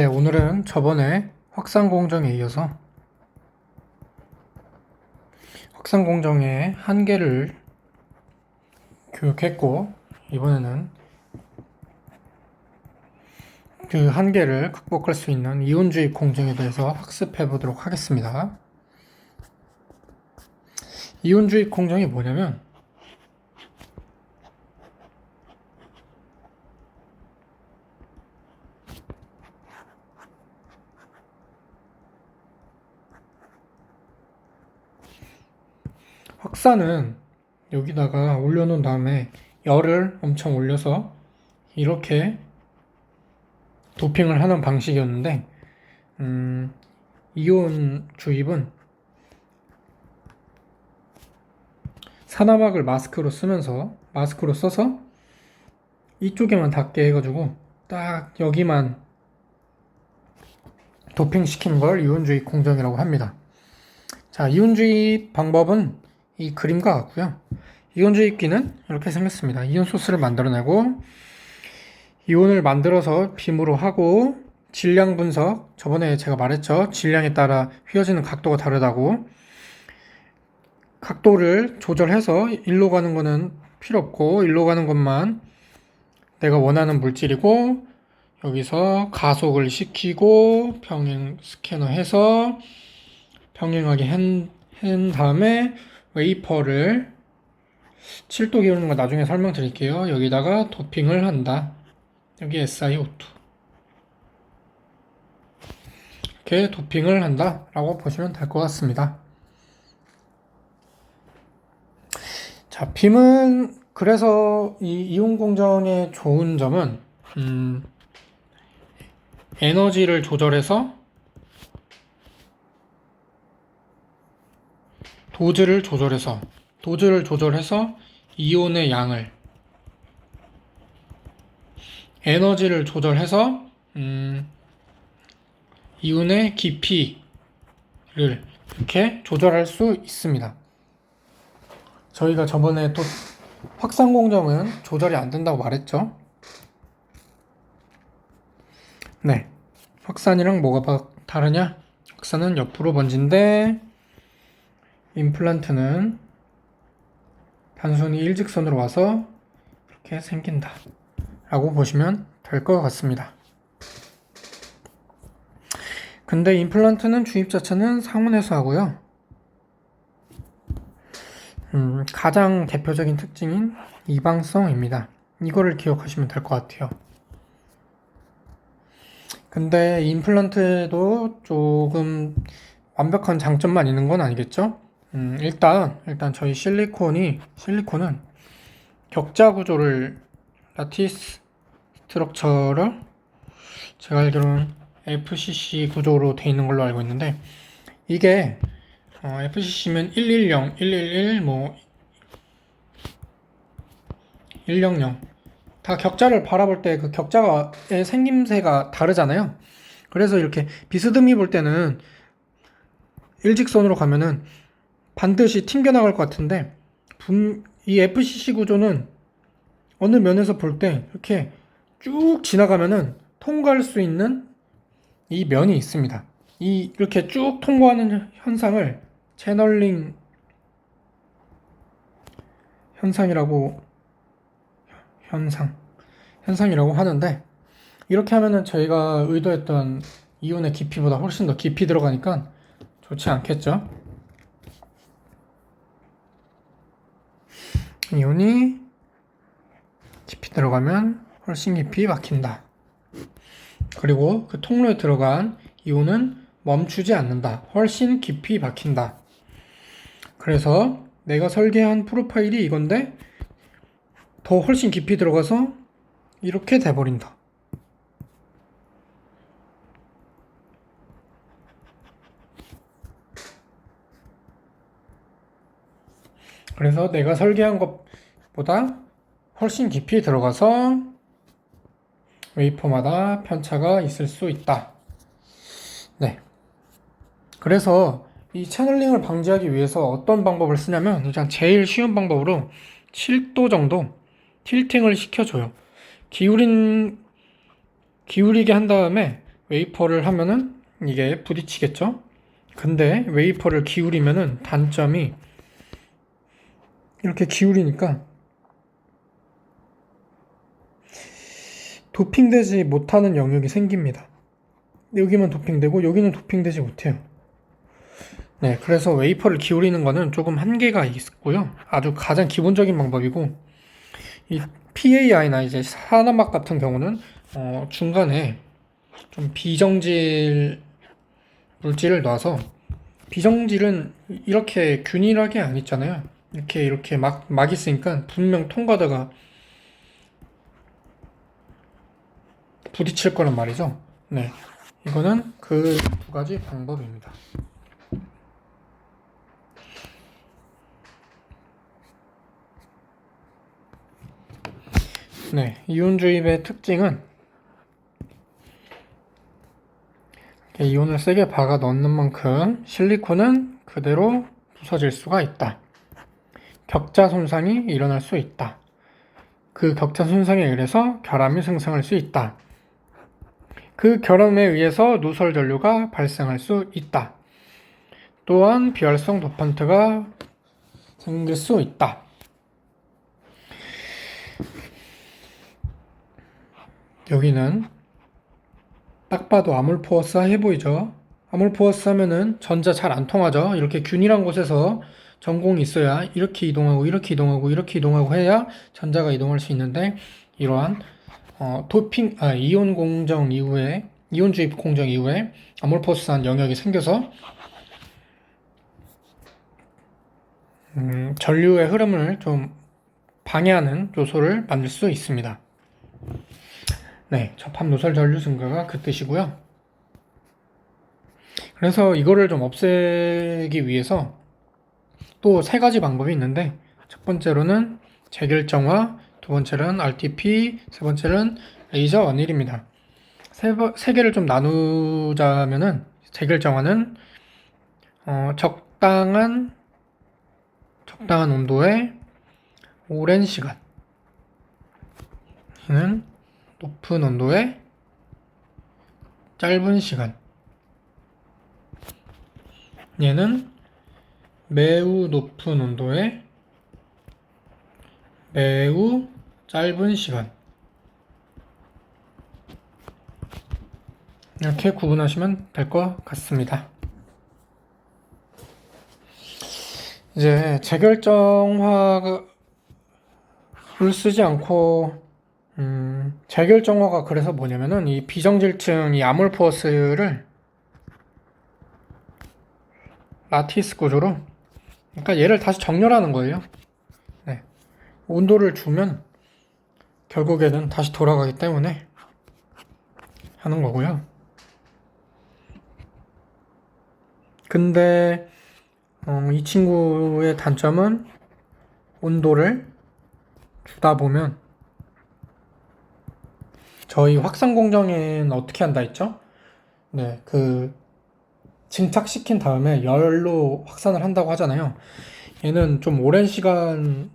네, 오늘은 저번에 확산 공정에 이어서 확산 공정의 한계를 교육했고, 이번에는 그 한계를 극복할 수 있는 이온주입 공정에 대해서 학습해 보도록 하겠습니다. 이온주입 공정이 뭐냐면 확산은 여기다가 올려놓은 다음에 열을 엄청 올려서 이렇게 도핑을 하는 방식이었는데, 이온 주입은 산화막을 마스크로 써서 이쪽에만 닿게 해가지고 딱 여기만 도핑시키는 걸 이온주입 공정이라고 합니다. 자, 이온주입 방법은 이 그림과 같고요. 이온주입기는 이렇게 생겼습니다. 이온 소스를 만들어내고 이온을 만들어서 빔으로 하고 질량 분석, 저번에 제가 말했죠. 질량에 따라 휘어지는 각도가 다르다고. 각도를 조절해서 일로 가는 거는 필요 없고 일로 가는 것만 내가 원하는 물질이고, 여기서 가속을 시키고 평행 스캐너 해서 평행하게 한 다음에 웨이퍼를 7도 기울이는 거 나중에 설명드릴게요. 여기다가 도핑을 한다. 여기 SiO2 이렇게 도핑을 한다 라고 보시면 될 것 같습니다. 자, 빔은 그래서 이 이온 공정의 좋은 점은 에너지를 조절해서 도즈를 조절해서 이온의 양을, 에너지를 조절해서 이온의 깊이를 이렇게 조절할 수 있습니다. 저희가 저번에 또 확산 공정은 조절이 안 된다고 말했죠. 네, 확산이랑 뭐가 다르냐? 확산은 옆으로 번진데 임플란트는 단순히 일직선으로 와서 이렇게 생긴다 라고 보시면 될 것 같습니다. 근데 임플란트는 주입 자체는 상온에서 하고요. 가장 대표적인 특징인 이방성입니다. 이거를 기억하시면 될 것 같아요. 근데 임플란트에도 조금 완벽한 장점만 있는 건 아니겠죠? 일단 저희 실리콘은 격자 구조를, 라티스 스트럭처를 제가 알기로는 FCC 구조로 되어 있는 걸로 알고 있는데, 이게 FCC면 110, 111, 100 다 격자를 바라볼 때 그 격자의 생김새가 다르잖아요. 그래서 이렇게 비스듬히 볼 때는 일직선으로 가면은 반드시 튕겨나갈 것 같은데, 이 FCC 구조는 어느 면에서 볼 때 이렇게 쭉 지나가면은 통과할 수 있는 이 면이 있습니다. 이렇게 쭉 통과하는 현상을 채널링 현상이라고 하는데, 이렇게 하면은 저희가 의도했던 이온의 깊이보다 훨씬 더 깊이 들어가니까 좋지 않겠죠? 이온이 깊이 들어가면 훨씬 깊이 막힌다. 그리고 그 통로에 들어간 이온은 멈추지 않는다. 훨씬 깊이 막힌다. 그래서 내가 설계한 프로파일이 이건데 더 훨씬 깊이 들어가서 이렇게 돼버린다. 그래서 내가 설계한 것보다 훨씬 깊이 들어가서 웨이퍼마다 편차가 있을 수 있다. 네. 그래서 이 채널링을 방지하기 위해서 어떤 방법을 쓰냐면, 일단 제일 쉬운 방법으로 7도 정도 틸팅을 시켜줘요. 기울이게 한 다음에 웨이퍼를 하면은 이게 부딪히겠죠? 근데 웨이퍼를 기울이면은 단점이 이렇게 기울이니까 도핑되지 못하는 영역이 생깁니다. 여기만 도핑되고 여기는 도핑되지 못해요. 네, 그래서 웨이퍼를 기울이는 거는 조금 한계가 있고요. 아주 가장 기본적인 방법이고, 이 PAI나 이제 산화막 같은 경우는 중간에 좀 비정질 물질을 놔서, 비정질은 이렇게 균일하게 안 있잖아요. 이렇게 막 있으니까 분명 통과다가 부딪힐 거란 말이죠. 네, 이거는 그 두 가지 방법입니다. 네, 이온 주입의 특징은 이온을 세게 박아 넣는 만큼 실리콘은 그대로 부서질 수가 있다. 격자 손상이 일어날 수 있다. 그 격자 손상에 의해서 결함이 생성할 수 있다. 그 결함에 의해서 누설 전류가 발생할 수 있다. 또한 비활성 도판트가 생길 수 있다. 여기는 딱 봐도 아몰포어스 해 보이죠? 아몰포어스 하면은 전자 잘 안 통하죠? 이렇게 균일한 곳에서 전공이 있어야 이렇게 이동하고 이렇게 이동하고 이렇게 이동하고 해야 전자가 이동할 수 있는데, 이러한 이온 공정 이후에, 이온 주입 공정 이후에 아몰포스한 영역이 생겨서 전류의 흐름을 좀 방해하는 요소를 만들 수 있습니다. 네, 접합 누설 전류 증가가 그 뜻이고요. 그래서 이거를 좀 없애기 위해서 또 세 가지 방법이 있는데, 첫 번째로는 재결정화, 두 번째는 RTP, 세 번째는 레이저 원일입니다. 세 개를 좀 나누자면은, 재결정화는 적당한 온도에 오랜 시간, 얘는 높은 온도에 짧은 시간, 얘는 매우 높은 온도에 매우 짧은 시간, 이렇게 구분하시면 될 것 같습니다. 이제 재결정화를 쓰지 않고, 재결정화가 그래서 뭐냐면은 이 비정질층, 이 아몰포스를 라티스 구조로, 그러니까 얘를 다시 정렬하는 거예요. 네. 온도를 주면 결국에는 다시 돌아가기 때문에 하는 거고요. 근데 이 친구의 단점은 온도를 주다 보면, 저희 확산 공정에는 어떻게 한다 했죠? 네, 증착시킨 다음에 열로 확산을 한다고 하잖아요. 얘는 좀 오랜 시간을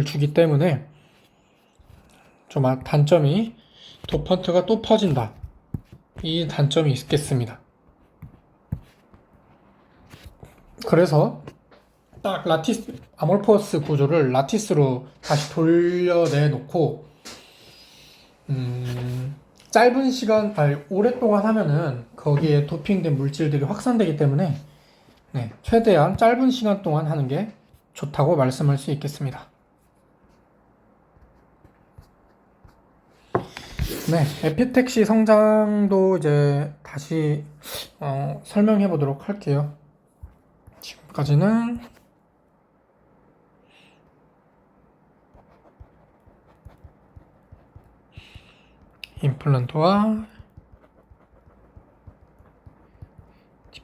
주기 때문에 좀 단점이, 도펀트가 또 퍼진다, 이 단점이 있겠습니다. 그래서 딱 아몰포스 구조를 라티스로 다시 돌려내 놓고, 짧은 시간, 오랫동안 하면은 거기에 도핑된 물질들이 확산되기 때문에, 네, 최대한 짧은 시간 동안 하는 게 좋다고 말씀할 수 있겠습니다. 네, 에피택시 성장도 이제 다시 설명해 보도록 할게요. 지금까지는 임플란트와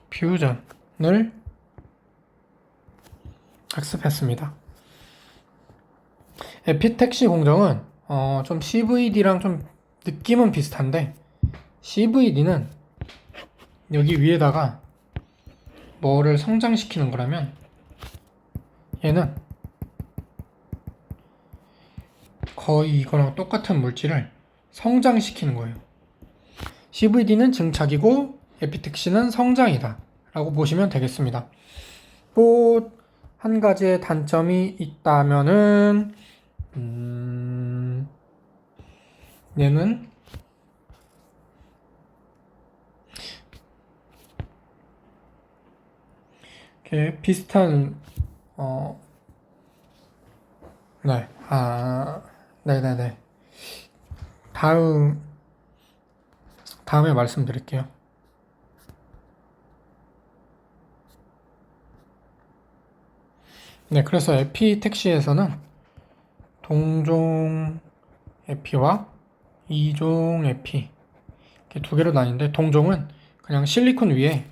디퓨전을 학습했습니다. 에피택시 공정은 좀 CVD랑 좀 느낌은 비슷한데, CVD는 여기 위에다가 뭐를 성장시키는 거라면, 얘는 거의 이거랑 똑같은 물질을 성장시키는 거예요. CVD는 증착이고 에피택시는 성장이다 라고 보시면 되겠습니다. 또 한 가지의 단점이 있다면은 얘는 이렇게 비슷한 네, 네네네. 다음에 말씀드릴게요. 네, 그래서 에피 택시에서는 동종 에피와 이종 에피 이렇게 두 개로 나뉘는데, 동종은 그냥 실리콘 위에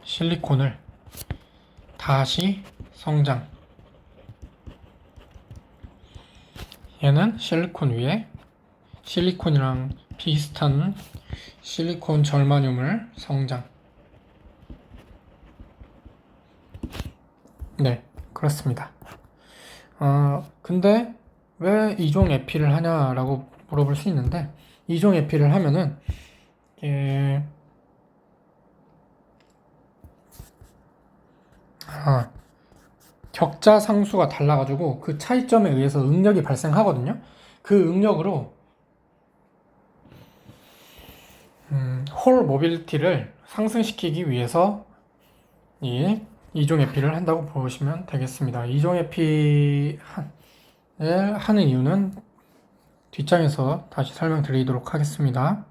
실리콘을 다시 성장, 얘는 실리콘 위에 실리콘이랑 비슷한 실리콘 절마늄을 성장. 네, 그렇습니다. 근데 왜 이종 에피를 하냐라고 물어볼 수 있는데, 이종 에피를 하면은 이게 격자 상수가 달라가지고 그 차이점에 의해서 응력이 발생하거든요. 그 응력으로 홀 모빌리티를 상승시키기 위해서 이 이종 에피를 한다고 보시면 되겠습니다. 이종 에피를 하는 이유는 뒷장에서 다시 설명드리도록 하겠습니다.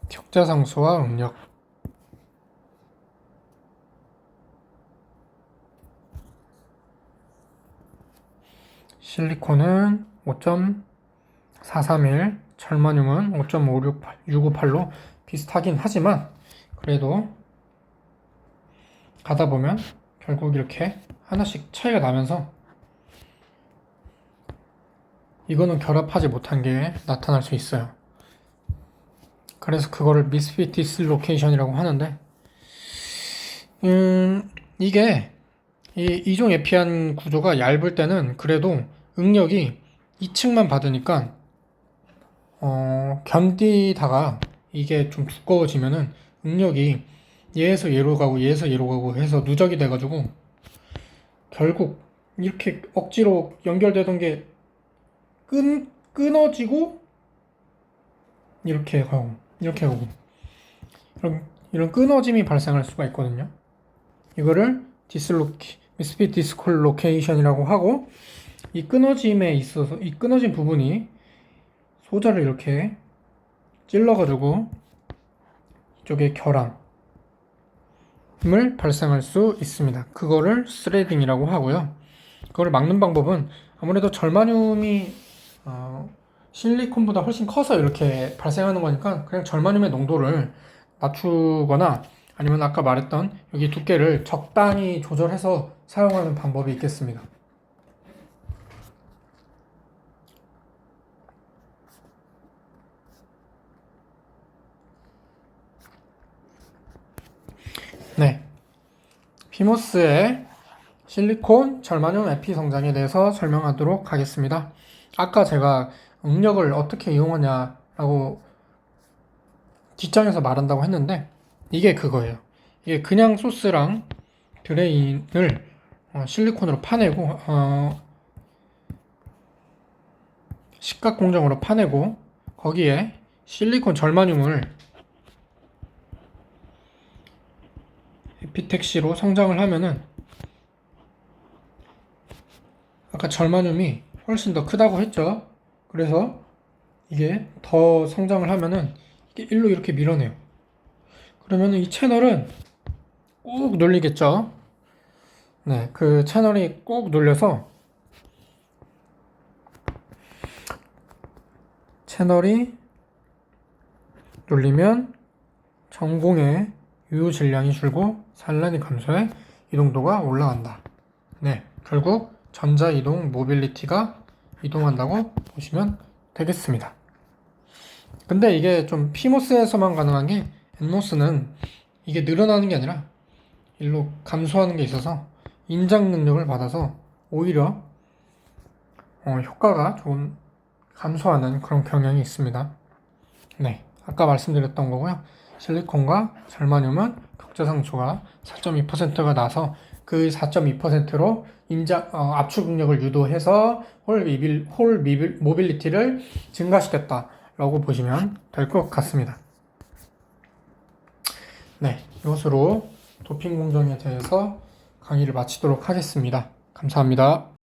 격자상수와 응력. 실리콘은 5.431, 절마늄은 5.658로 비슷하긴 하지만, 그래도 가다 보면 결국 이렇게 하나씩 차이가 나면서 이거는 결합하지 못한 게 나타날 수 있어요. 그래서 그거를 미스핏 디스로케이션이라고 하는데, 이게 이 이종 에피한 구조가 얇을 때는 그래도 응력이 2층만 받으니까 견디다가 이게 좀 두꺼워지면은 응력이 얘에서 얘로 가고 얘에서 얘로 가고 해서 누적이 돼가지고 결국 이렇게 억지로 연결되던 게 끊어지고 이렇게 가고 이렇게 가고 이런 끊어짐이 발생할 수가 있거든요. 이거를 미스핏 디스콜로케이션이라고 하고, 이 끊어짐에 있어서 이 끊어진 부분이 소자를 이렇게 찔러가지고 이쪽에 결함을 발생할 수 있습니다. 그거를 스레딩이라고 하고요. 그거를 막는 방법은 아무래도 절마늄이 실리콘보다 훨씬 커서 이렇게 발생하는 거니까 그냥 절마늄의 농도를 낮추거나, 아니면 아까 말했던 여기 두께를 적당히 조절해서 사용하는 방법이 있겠습니다. 네, 피모스의 실리콘 절마늄 에피 성장에 대해서 설명하도록 하겠습니다. 아까 제가 응력을 어떻게 이용하냐라고 뒷장에서 말한다고 했는데, 이게 그거예요. 이게 그냥 소스랑 드레인을 실리콘으로 파내고 식각 공정으로 파내고 거기에 실리콘 절마늄을 에피택시로 성장을 하면은, 아까 절마늄이 훨씬 더 크다고 했죠. 그래서 이게 더 성장을 하면은 이게 일로 이렇게 밀어내요. 그러면은 이 채널은 꾹 눌리겠죠. 네, 그 채널이 꾹 눌려서 채널이 눌리면 전공의 유효 질량이 줄고 산란이 감소해 이동도가 올라간다. 네, 결국 전자 이동 모빌리티가 이동한다고 보시면 되겠습니다. 근데 이게 좀 피모스에서만 가능한 게, 엔모스는 이게 늘어나는 게 아니라 일로 감소하는 게 있어서 인장 능력을 받아서 오히려 효과가 좀 감소하는 그런 경향이 있습니다. 네, 아까 말씀드렸던 거고요. 실리콘과 절마늄은 극자상수가 4.2%가 나서 그 4.2%로 압축 능력을 유도해서 모빌리티를 증가시켰다라고 보시면 될 것 같습니다. 네, 이것으로 도핑 공정에 대해서 강의를 마치도록 하겠습니다. 감사합니다.